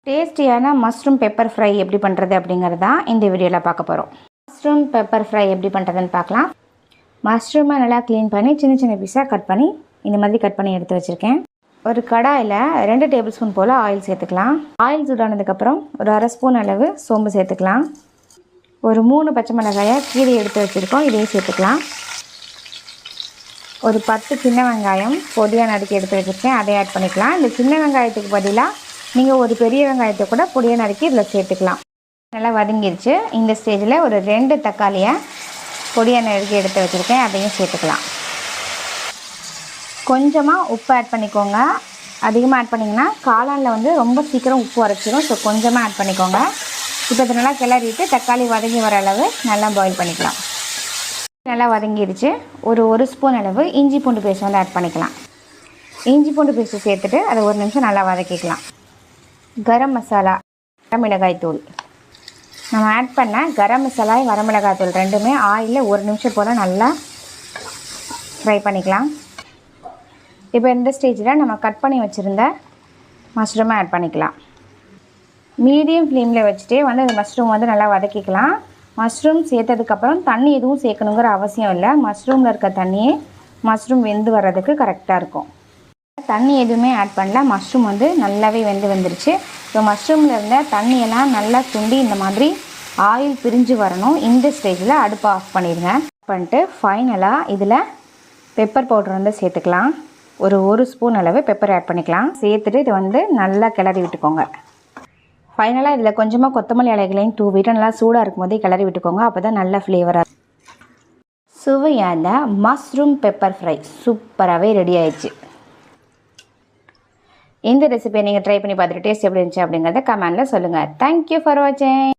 டேஸ்டியான mushroom pepper fry எப்படி பண்ணுறது அப்படிங்கிறது தான் இந்த வீடியோவில் பார்க்க போகிறோம். மஷ்ரூம் பெப்பர் ஃப்ரை எப்படி பண்ணுறதுன்னு பார்க்கலாம். மஷ்ரூமை நல்லா க்ளீன் பண்ணி சின்ன சின்ன பீஸாக கட் பண்ணி இந்த மாதிரி கட் பண்ணி எடுத்து வச்சுருக்கேன். ஒரு கடாயில் 2 டேபிள் ஸ்பூன் போல் ஆயில் சேர்த்துக்கலாம். ஆயில் சூடானதுக்கப்புறம் ஒரு அரை ஸ்பூன் அளவு சோம்பு சேர்த்துக்கலாம். ஒரு 3 பச்சை மிளகாயை கீரை எடுத்து வச்சுருக்கோம், இதையும் சேர்த்துக்கலாம். ஒரு 10 சின்ன வெங்காயம் பொடியாக நறுக்கி எடுத்து வச்சுருக்கேன், அதை ஆட் பண்ணிக்கலாம். இந்த சின்ன வெங்காயத்துக்கு பதிலாக நீங்கள் ஒரு பெரிய வெங்காயத்தை கூட பொடியாக நறுக்கி இதில் சேர்த்துக்கலாம். நல்லா வதங்கிடுச்சு. இந்த ஸ்டேஜில் ஒரு 2 தக்காளியை பொடியாக நறுக்கி எடுத்து வச்சுருக்கேன், அதையும் சேர்த்துக்கலாம். கொஞ்சமாக உப்பு ஆட் பண்ணிக்கோங்க. அதிகமாக ஆட் பண்ணிங்கன்னா காளானில் வந்து ரொம்ப சீக்கிரம் உப்பு உரைச்சிடும். ஸோ கொஞ்சமாக ஆட் பண்ணிக்கோங்க. இப்போ இதை நல்லா கிளறிட்டு தக்காளி வதங்கி வர அளவு நல்லா பாயில் பண்ணிக்கலாம். நல்லா வதங்கிடுச்சு. ஒரு ஸ்பூன் அளவு இஞ்சி பூண்டு பேஸ்ட் வந்து ஆட் பண்ணிக்கலாம். இஞ்சி பூண்டு பேஸ்ட்டு சேர்த்துட்டு அதை 1 நிமிஷம் நல்லா வதக்கிக்கலாம். கரம் மசாலா, வரமிளகாய் தூள், நம்ம ஆட் பண்ண கரம் மசாலா வரமிளகாய் தூள் ரெண்டுமே ஆயிலில் 1 நிமிஷம் போல் நல்லா ஃப்ரை பண்ணிக்கலாம். இப்போ இந்த ஸ்டேஜில் நம்ம கட் பண்ணி வச்சுருந்த மஷ்ரூமை ஆட் பண்ணிக்கலாம். மீடியம் ஃப்ளேமில் வச்சுட்டே வந்து அந்த மஷ்ரூம் வந்து நல்லா வதக்கிக்கலாம். மஷ்ரூம் சேர்த்ததுக்கப்புறம் தண்ணி எதுவும் சேர்க்கணுங்கிற அவசியம் இல்லை. மஷ்ரூமில் இருக்க தண்ணியே மஷ்ரூம் வெந்து வர்றதுக்கு கரெக்டாக இருக்கும். தண்ணி எதுவுமே ஆட் பண்ணல. மஷ்ரூம் வந்து நல்லாவே வந்துருச்சு. ஸோ மஷ்ரூமில் இருந்த தண்ணியெல்லாம் நல்லா சுண்டி இந்த மாதிரி ஆயில் பிரிஞ்சு வரணும். இந்த ஸ்டேஜில் அடுப்பை ஆஃப் பண்ணிடுங்க. பண்ணிட்டு ஃபைனலாக இதில் பெப்பர் பவுடர் வந்து சேர்த்துக்கலாம். ஒரு ஸ்பூன் அளவு பெப்பர் ஆட் பண்ணிக்கலாம். சேர்த்துட்டு இதை வந்து நல்லா கிளறி விட்டுக்கோங்க. ஃபைனலாக இதில் கொஞ்சமாக கொத்தமல்லி இலைகளையும் தூவிட்டு நல்லா சூடாக இருக்கும் போதே கிளறி விட்டுக்கோங்க. அப்போ தான் நல்ல ஃப்ளேவராக சுவையான மஷ்ரூம் பெப்பர் ஃப்ரை சூப்பராகவே ரெடி ஆயிடுச்சு. இந்த ரெசிபியை நீங்கள் ட்ரை பண்ணி பார்த்துட்டு டேஸ்ட் எப்படி இருந்துச்சு அப்படிங்கிறத கமெண்டில் சொல்லுங்கள். தேங்க்யூ ஃபார் வாட்சிங்.